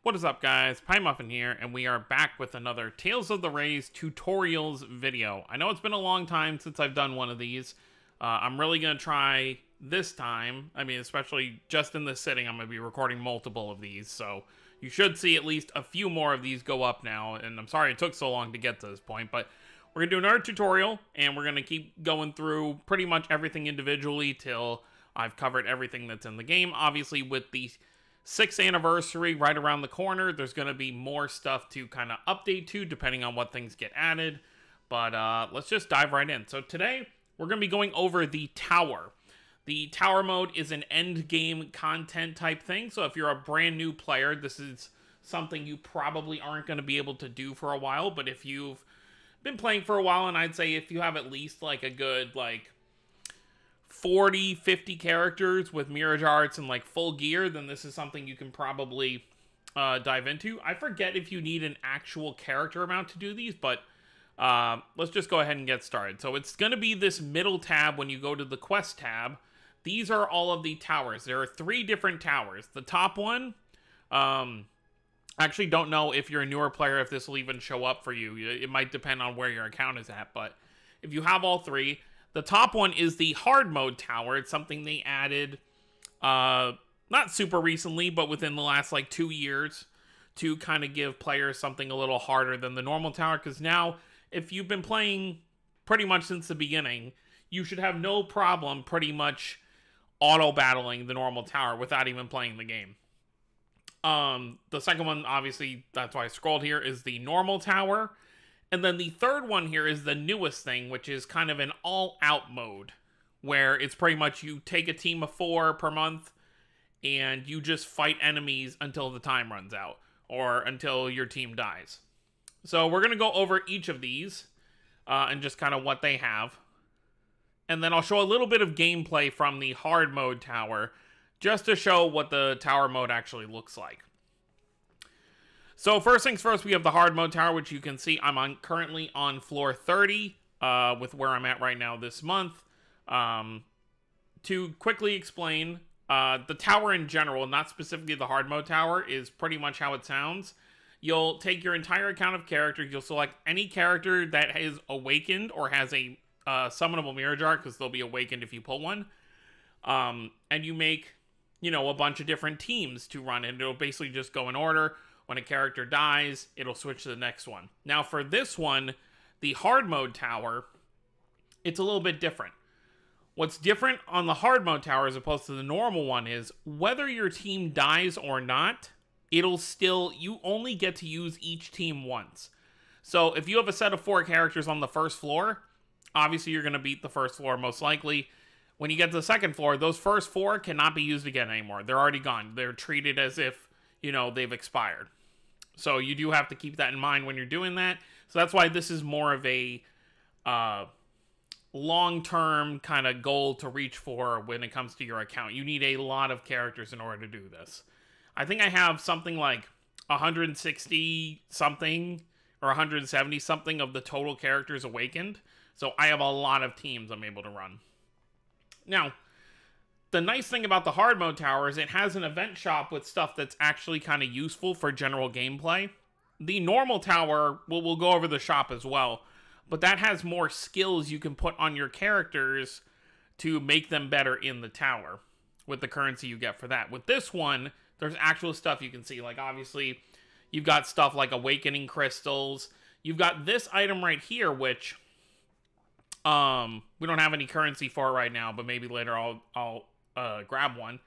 What is up, guys? Pie Muffin here, and we are back with another Tales of the Rays tutorials video. I know it's been a long time since I've done one of these. I'm really going to try this time. I mean, especially just in this sitting, I'm going to be recording multiple of these, so you should see at least a few more of these go up now, and I'm sorry it took so long to get to this point, but we're going to do another tutorial, and we're going to keep going through pretty much everything individually till I've covered everything that's in the game. Obviously, with the 6th anniversary right around the corner, there's going to be more stuff to kind of update to depending on what things get added, but let's just dive right in. So today we're going to be going over the tower. The tower mode is an end game content type thing, so if you're a brand new player, this is something you probably aren't going to be able to do for a while. But if you've been playing for a while, and I'd say if you have at least like a good 40, 50 characters with Mirage Arts and like full gear, then this is something you can probably dive into. I forget if you need an actual character amount to do these, but let's just go ahead and get started. So it's going to be this middle tab when you go to the quest tab. These are all of the towers. There are 3 different towers. The top one, I actually don't know if you're a newer player if this will even show up for you. It might depend on where your account is at, but if you have all 3, the top one is the hard mode tower. It's something they added, not super recently, but within the last 2 years to kind of give players something a little harder than the normal tower. Because now, if you've been playing pretty much since the beginning, you should have no problem pretty much auto-battling the normal tower without even playing the game. The second one, obviously, that's why I scrolled here, is the normal tower. And then the third one here is the newest thing, which is kind of an all-out mode, where it's pretty much you take a team of 4 per month, and you just fight enemies until the time runs out, or until your team dies. So we're going to go over each of these, and just kind of what they have. And then I'll show a little bit of gameplay from the hard mode tower, just to show what the tower mode actually looks like. So first things first, we have the hard mode tower, which you can see I'm currently on floor 30 with where I'm at right now this month. To quickly explain, the tower in general, not specifically the hard mode tower, is pretty much how it sounds. You'll take your entire account of characters, you'll select any character that is awakened or has a summonable Mirage Art, because they'll be awakened if you pull one. And you make, a bunch of different teams to run, and it'll basically just go in order. When a character dies, it'll switch to the next one. Now for this one, the hard mode tower, it's a little bit different. What's different on the hard mode tower as opposed to the normal one is whether your team dies or not, you only get to use each team once. So if you have a set of 4 characters on the first floor, obviously you're going to beat the first floor most likely. When you get to the second floor, those first 4 cannot be used again anymore. They're already gone. They're treated as if, they've expired. So you do have to keep that in mind when you're doing that. So that's why this is more of a long-term kind of goal to reach for when it comes to your account. You need a lot of characters in order to do this. I think I have something like 160 something or 170 something of the total characters awakened. So I have a lot of teams I'm able to run. Now, the nice thing about the hard mode tower is it has an event shop with stuff that's actually kind of useful for general gameplay. The normal tower, we'll go over the shop as well, but that has more skills you can put on your characters to make them better in the tower with the currency you get for that. With this one, there's actual stuff you can see. Like, obviously, you've got stuff like awakening crystals. You've got this item right here, which we don't have any currency for right now, but maybe later I'll grab one.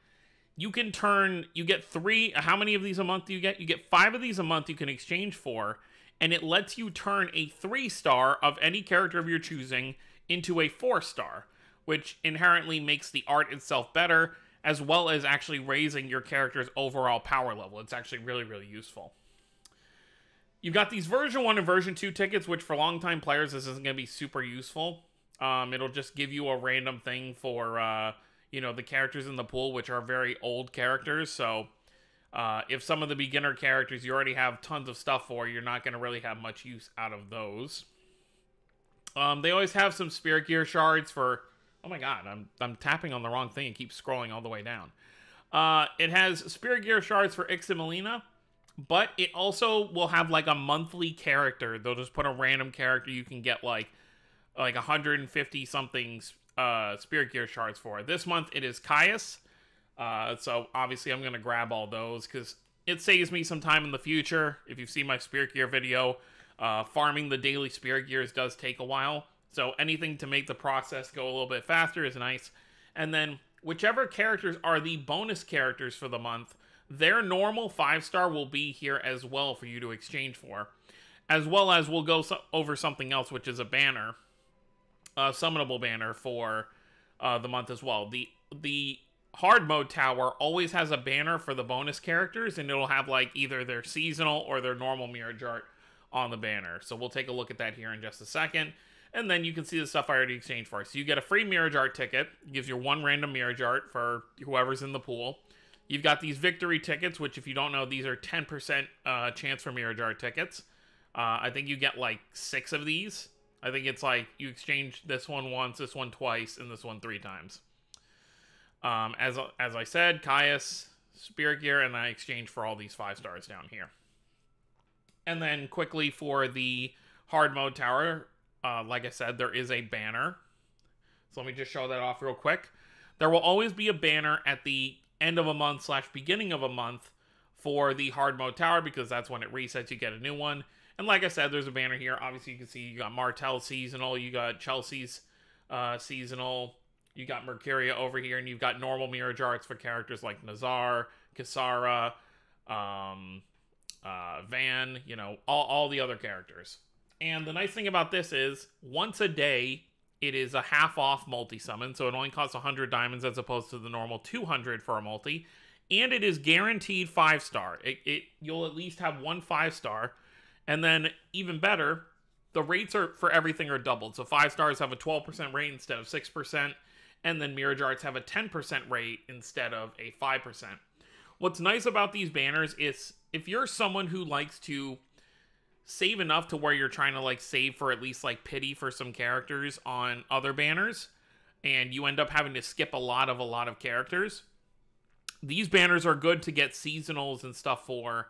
You get 3, how many of these a month do you get? You get 5 of these a month you can exchange for, and it lets you turn a 3-star of any character of your choosing into a 4-star, which inherently makes the art itself better, as well as actually raising your character's overall power level. It's actually really, really useful. You've got these version 1 and version 2 tickets, which for long-time players, this isn't going to be super useful. It'll just give you a random thing for, the characters in the pool, which are very old characters. So if some of the beginner characters you already have tons of stuff for, you're not going to really have much use out of those. They always have some Spirit Gear shards for... Oh my god, I'm tapping on the wrong thing and keep scrolling all the way down. It has Spirit Gear shards for Ixamelina. But it also will have like a monthly character. They'll just put a random character you can get like 150 something Spirit Gear shards for. This month it is Caius. So obviously I'm going to grab all those because it saves me some time in the future. If you've seen my Spirit Gear video, farming the daily Spirit Gears does take a while. So anything to make the process go a little bit faster is nice. And then whichever characters are the bonus characters for the month, their normal 5-star will be here as well for you to exchange for. As well as we'll go over something else, which is a banner. A summonable banner for the month as well. The hard mode tower always has a banner for the bonus characters, and it'll have like either their seasonal or their normal Mirage Art on the banner. So we'll take a look at that here in just a second. And then you can see the stuff I already exchanged for. So you get a free Mirage Art ticket. It gives you one random Mirage Art for whoever's in the pool. You've got these victory tickets, which if you don't know, these are 10% chance for Mirage Art tickets. I think you get like 6 of these. I think it's like you exchange this one once, this one twice, and this one 3 times. As I said, Caius, Spirit Gear, and I exchange for all these 5 stars down here. And then quickly for the hard mode tower, like I said, there is a banner. So let me just show that off real quick. There will always be a banner at the end of a month / beginning of a month for the hard mode tower because that's when it resets. You get a new one. And like I said, there's a banner here. Obviously, you can see you got Martel seasonal, you got Chelsea's seasonal, you got Mercuria over here, and you've got normal Mirage Arts for characters like Nazar, Kisara, Van, you know, all the other characters. And the nice thing about this is, once a day, it is a half off multi-summon, so it only costs 100 diamonds as opposed to the normal 200 for a multi. And it is guaranteed 5-star. You'll at least have one 5-star. And then, even better, the rates are for everything are doubled. So 5 stars have a 12% rate instead of 6%. And then Mirage Arts have a 10% rate instead of a 5%. What's nice about these banners is if you're someone who likes to save enough to where you're trying to like save for at least like pity for some characters on other banners, and you end up having to skip a lot of characters, these banners are good to get seasonals and stuff for,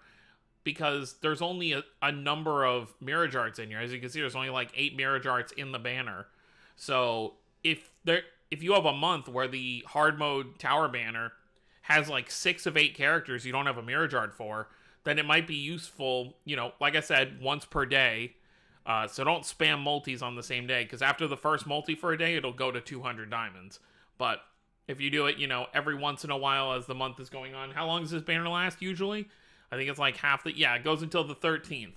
because there's only a number of Mirage Arts in here. As you can see, there's only like 8 Mirage Arts in the banner. So if you have a month where the hard mode tower banner has like 6 of 8 characters you don't have a Mirage Art for, then it might be useful, you know, like I said, once per day. So don't spam multis on the same day, because after the first multi for a day, it'll go to 200 diamonds. But if you do it, you know, every once in a while as the month is going on. How long does this banner last usually? I think it's like it goes until the 13th.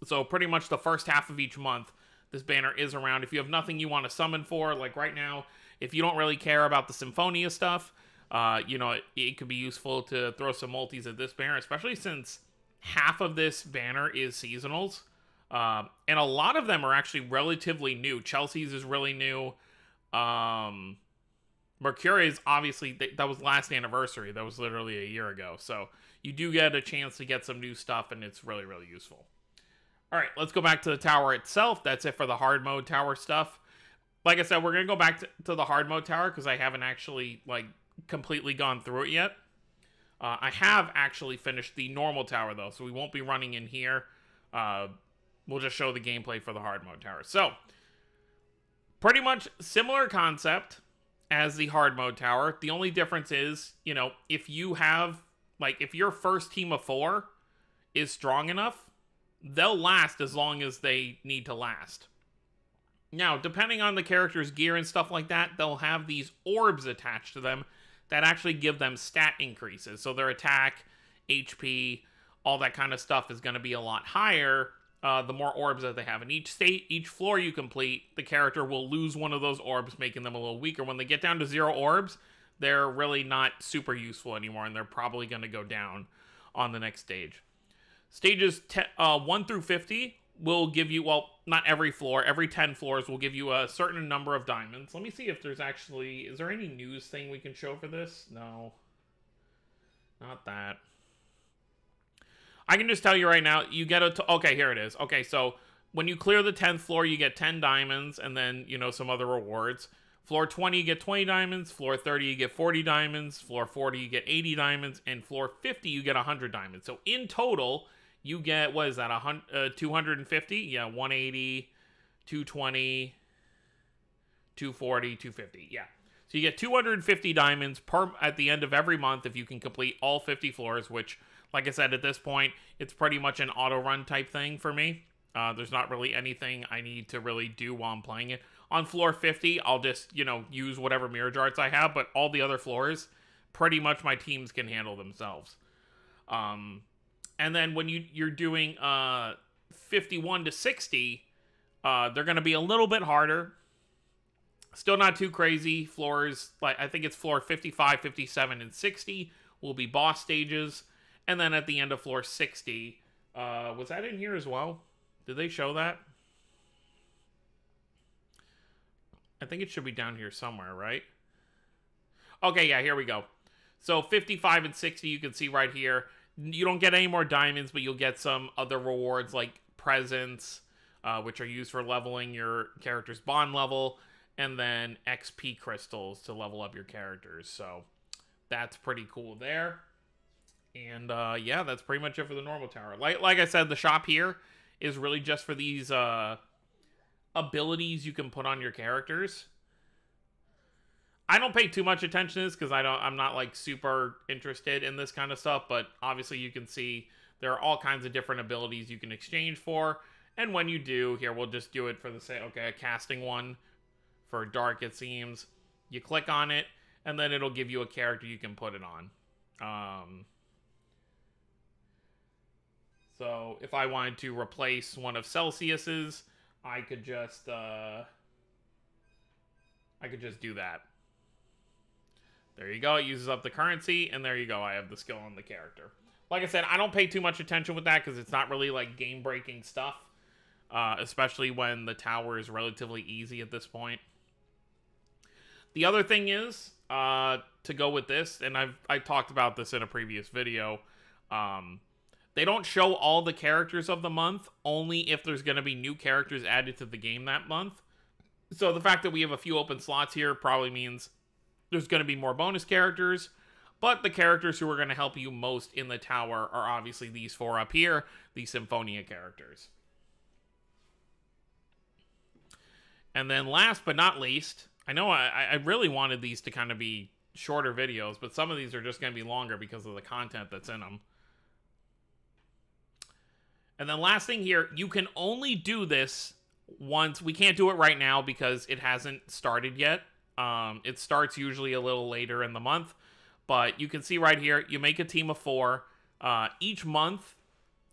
So pretty much the first half of each month, this banner is around. If you have nothing you want to summon for, like right now, if you don't really care about the Symphonia stuff, you know, it could be useful to throw some multis at this banner, especially since half of this banner is seasonals. And a lot of them are actually relatively new. Chelsea's is really new. Mercuria's obviously, that was last anniversary. That was literally a year ago. So you do get a chance to get some new stuff, and it's really, really useful. All right, let's go back to the tower itself. That's it for the hard mode tower stuff. Like I said, we're going to go back to the hard mode tower because I haven't actually, like, completely gone through it yet. I have actually finished the normal tower, though, so we won't be running in here. We'll just show the gameplay for the hard mode tower. So, pretty much similar concept as the hard mode tower. The only difference is, you know, if you have, like, if your first team of 4 is strong enough, they'll last as long as they need to last. Now, depending on the character's gear and stuff like that, they'll have these orbs attached to them that actually give them stat increases. So their attack, HP, all that kind of stuff is going to be a lot higher the more orbs that they have. In each floor you complete, the character will lose one of those orbs, making them a little weaker. When they get down to 0 orbs, they're really not super useful anymore, and they're probably going to go down on the next stage. Stages 1 through 50 will give you, well, not every floor, every 10 floors will give you a certain number of diamonds. Let me see if there's actually, is there any news thing we can show for this? No. Not that. I can just tell you right now, you get okay, here it is. Okay, so when you clear the 10th floor, you get 10 diamonds and then, you know, some other rewards. Floor 20, you get 20 diamonds. Floor 30, you get 40 diamonds. Floor 40, you get 80 diamonds. And floor 50, you get 100 diamonds. So in total, you get, what is that, 250? Yeah, 180, 220, 240, 250. Yeah. So you get 250 diamonds at the end of every month if you can complete all 50 floors, which, like I said, at this point, it's pretty much an auto-run type thing for me. There's not really anything I need to really do while I'm playing it. On floor 50, I'll just, use whatever Mirage Arts I have, but all the other floors, pretty much my teams can handle themselves. And then when you're doing 51 to 60, they're going to be a little bit harder. Still not too crazy. Floors, like I think it's floor 55, 57, and 60 will be boss stages. And then at the end of floor 60, was that in here as well? Did they show that? I think it should be down here somewhere, right? Okay, yeah, here we go. So 55 and 60, you can see right here. You don't get any more diamonds, but you'll get some other rewards like presents, which are used for leveling your character's bond level, and then XP crystals to level up your characters. So that's pretty cool there. And yeah, that's pretty much it for the normal tower. Like I said, the shop here is really just for these abilities you can put on your characters. I don't pay too much attention to this because I'm not like super interested in this kind of stuff, but obviously you can see there are all kinds of different abilities you can exchange for. And when you do, here we'll just do it for the sake, okay, a casting one for dark, it seems. You click on it, and then it'll give you a character you can put it on. So if I wanted to replace one of Celsius's, I could just do that. There you go. It uses up the currency, and there you go. I have the skill on the character. Like I said, I don't pay too much attention with that because it's not really like game-breaking stuff, especially when the tower is relatively easy at this point. The other thing is, to go with this, and I talked about this in a previous video, they don't show all the characters of the month, only if there's going to be new characters added to the game that month. So the fact that we have a few open slots here probably means there's going to be more bonus characters, but the characters who are going to help you most in the tower are obviously these four up here, the Symphonia characters. And then last but not least, I know I really wanted these to kind of be shorter videos, but some of these are just going to be longer because of the content that's in them. And then last thing here, you can only do this once. We can't do it right now because it hasn't started yet. It starts usually a little later in the month, but you can see right here, you make a team of 4. Each month,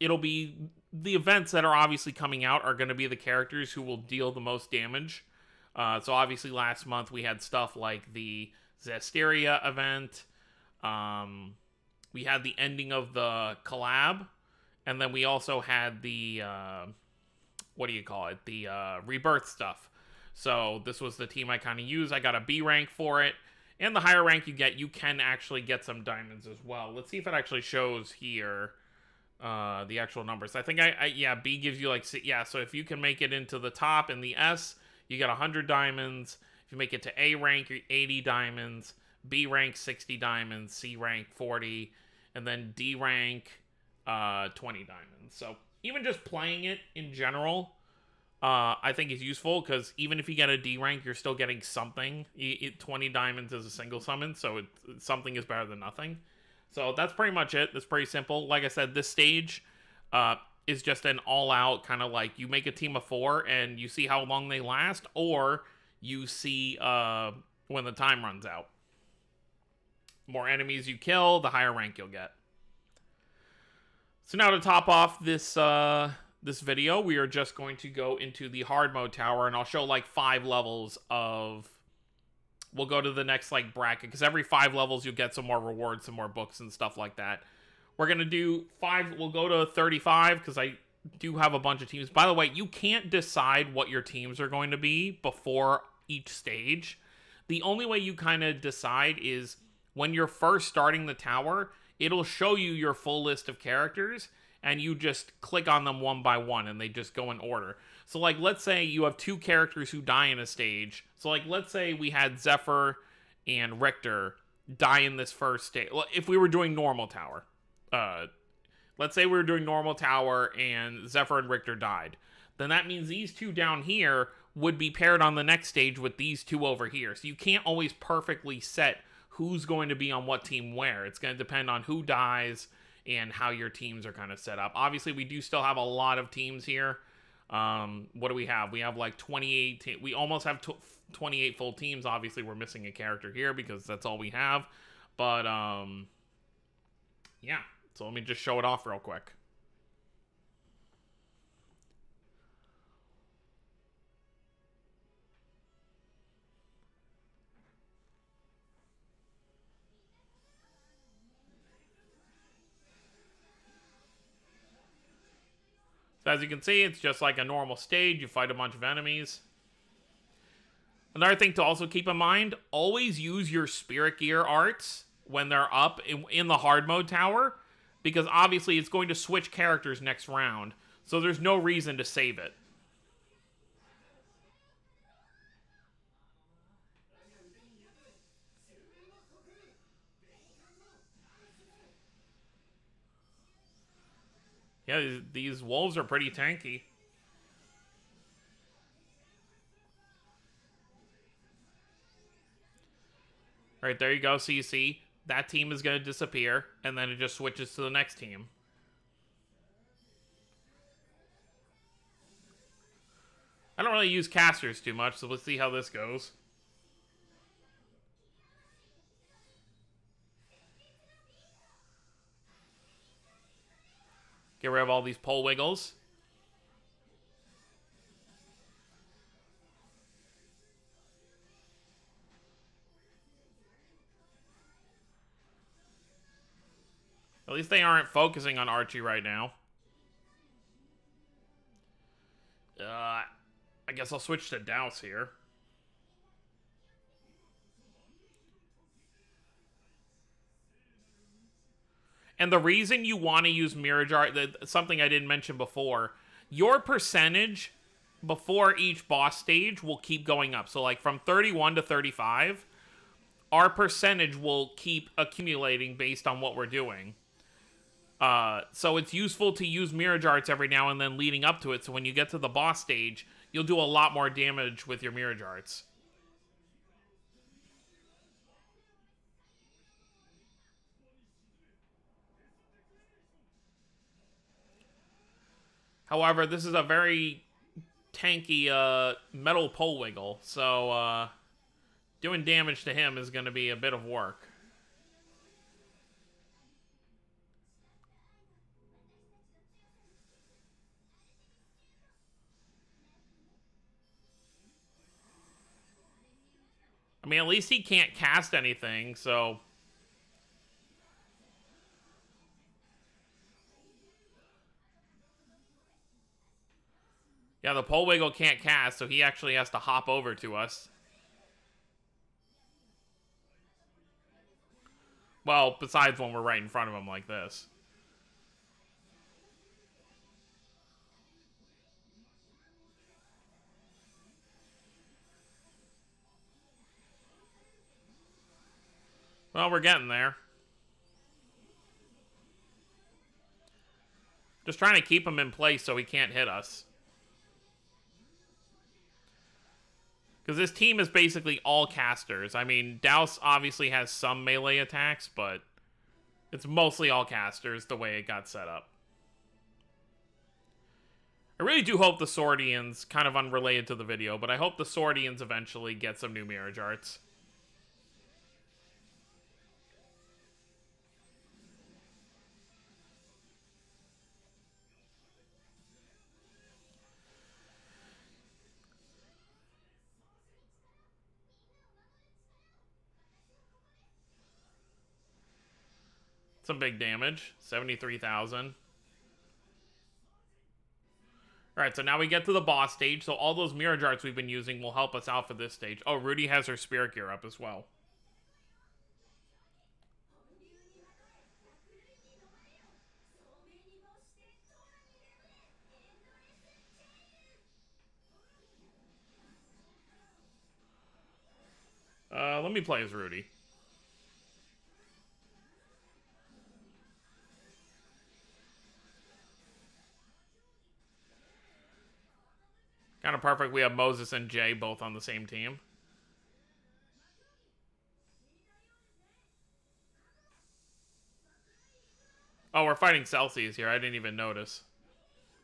it'll be the events that are obviously coming out are going to be the characters who will deal the most damage. So obviously last month we had stuff like the Zestiria event. We had the ending of the collab. And then we also had the, what do you call it? The rebirth stuff. So this was the team I kind of used. I got a B rank for it. And the higher rank you get, you can actually get some diamonds as well. Let's see if it actually shows here the actual numbers. I think, yeah, B gives you like, yeah, so if you can make it into the top in the S, you get 100 diamonds. If you make it to A rank, you're 80 diamonds. B rank, 60 diamonds. C rank, 40. And then D rank, 20 diamonds. So even just playing it in general, I think is useful because even if you get a D rank, you're still getting something. 20 diamonds is a single summon, so something is better than nothing. So that's pretty much it. It's pretty simple. Like I said, this stage is just an all-out kind of like you make a team of 4 and you see how long they last, or you see when the time runs out. More enemies you kill, the higher rank you'll get. So now to top off this this video, we are just going to go into the hard mode tower, and I'll show like 5 levels of... We'll go to the next like bracket, because every 5 levels you'll get some more rewards, some more books and stuff like that. We're going to do 5, we'll go to 35, because I do have a bunch of teams. By the way, you can't decide what your teams are going to be before each stage. The only way you kind of decide is when you're first starting the tower, it'll show you your full list of characters, and you just click on them one by one, and they just go in order. So, like, let's say you have two characters who die in a stage. So, like, let's say we had Zephyr and Richter die in this first stage. If we were doing normal tower, let's say we were doing normal tower and Zephyr and Richter died. Then that means these two down here would be paired on the next stage with these two over here. So you can't always perfectly set who's going to be on what team where. It's going to depend on who dies and how your teams are kind of set up. Obviously, we do still have a lot of teams here. What do we have? We have like 28. We almost have 28 full teams. Obviously, we're missing a character here because that's all we have. But, yeah. So let me just show it off real quick. So as you can see, it's just like a normal stage. You fight a bunch of enemies. Another thing to also keep in mind, always use your Spirit Gear arts when they're up in the hard mode tower, because obviously it's going to switch characters next round, so there's no reason to save it. Yeah, these wolves are pretty tanky. Right, there you go. So you see, that team is going to disappear, and then it just switches to the next team. I don't really use casters too much, so let's see how this goes. Get rid of all these pole wiggles. At least they aren't focusing on Archie right now. I guess I'll switch to Douse here. And the reason you want to use Mirajar, something I didn't mention before, your percentage before each boss stage will keep going up. So like from 31 to 35, our percentage will keep accumulating based on what we're doing. So it's useful to use Mirage Arts every now and then leading up to it, so when you get to the boss stage, you'll do a lot more damage with your Mirage Arts. However, this is a very tanky metal pole wiggle, so doing damage to him is going to be a bit of work. I mean, at least he can't cast anything, so... Yeah, the pole wiggle can't cast, so he actually has to hop over to us. Well, besides when we're right in front of him like this. Well, we're getting there. Just trying to keep him in place so he can't hit us. Because this team is basically all casters. I mean, Douse obviously has some melee attacks, but it's mostly all casters the way it got set up. I really do hope the Swordians, kind of unrelated to the video, but I hope the Swordians eventually get some new Mirage Arts. Some big damage. 73,000. Alright, so now we get to the boss stage. So all those Mirage Arts we've been using will help us out for this stage. Oh, Rudy has her Spirit Gear up as well. Let me play as Rudy. Kind of perfect. We have Moses and Jay both on the same team. Oh, we're fighting Celsius here. I didn't even notice.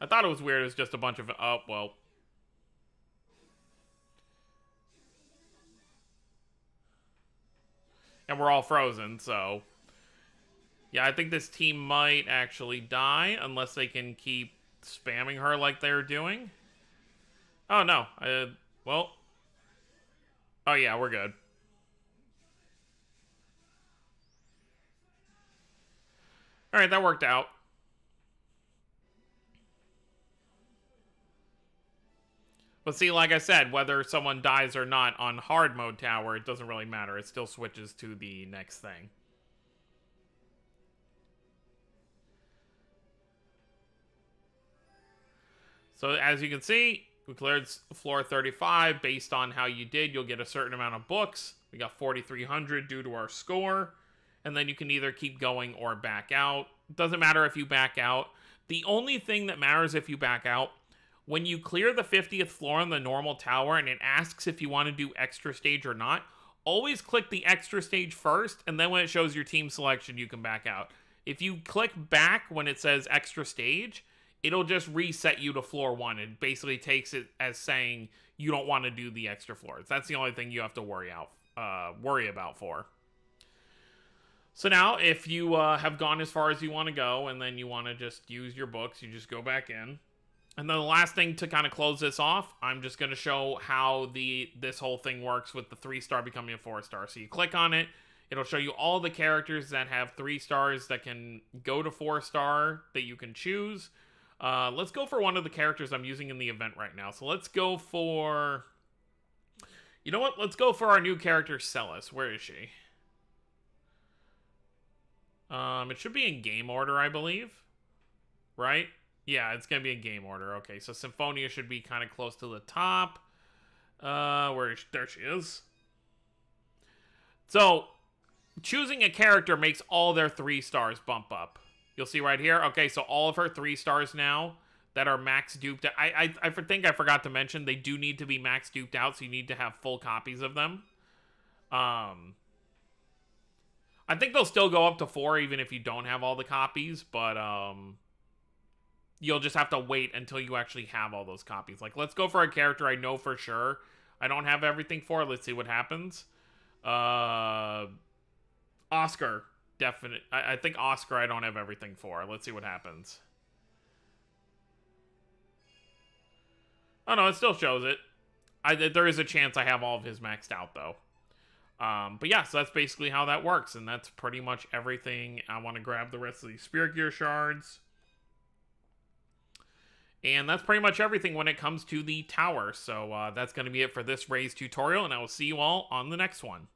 I thought it was weird. It was just a bunch of... Oh, well. And we're all frozen, so... Yeah, I think this team might actually die unless they can keep spamming her like they're doing. Oh, no. Well... Oh, yeah, we're good. Alright, that worked out. But see, like I said, whether someone dies or not on hard mode tower, it doesn't really matter. It still switches to the next thing. So as you can see, we cleared floor 35. Based on how you did, you'll get a certain amount of books. We got 4,300 due to our score. And then you can either keep going or back out. It doesn't matter if you back out. The only thing that matters if you back out, when you clear the 50th floor on the normal tower and it asks if you want to do extra stage or not, always click the extra stage first, and then when it shows your team selection, you can back out. If you click back when it says extra stage, it'll just reset you to floor 1. It basically takes it as saying you don't want to do the extra floors. That's the only thing you have to worry about for. So now, if you have gone as far as you want to go, and then you want to just use your books, you just go back in. And then the last thing to kind of close this off, I'm just going to show how this whole thing works with the 3-star becoming a 4-star. So you click on it, it'll show you all the characters that have 3 stars that can go to 4-star that you can choose. Let's go for one of the characters I'm using in the event right now. So let's go for... You know what? Let's go for our new character, Celis. Where is she? It should be in game order, I believe. Right? Yeah, it's going to be in game order. Okay, so Symphonia should be kind of close to the top. There she is. So, choosing a character makes all their 3 stars bump up. You'll see right here. Okay, so all of her 3 stars now that are max duped. I think I forgot to mention they do need to be max duped out, so you need to have full copies of them. I think they'll still go up to 4 even if you don't have all the copies, but you'll just have to wait until you actually have all those copies. Like, let's go for a character I know for sure I don't have everything for. Let's see what happens. Oscar. Definite. I think Oscar I don't have everything for. Let's see what happens. Oh, no, it still shows it. There is a chance I have all of his maxed out, though. But yeah, so that's basically how that works, and that's pretty much everything. I want to grab the rest of these Spirit Gear shards. And that's pretty much everything when it comes to the tower. So that's going to be it for this Raze tutorial, and I will see you all on the next one.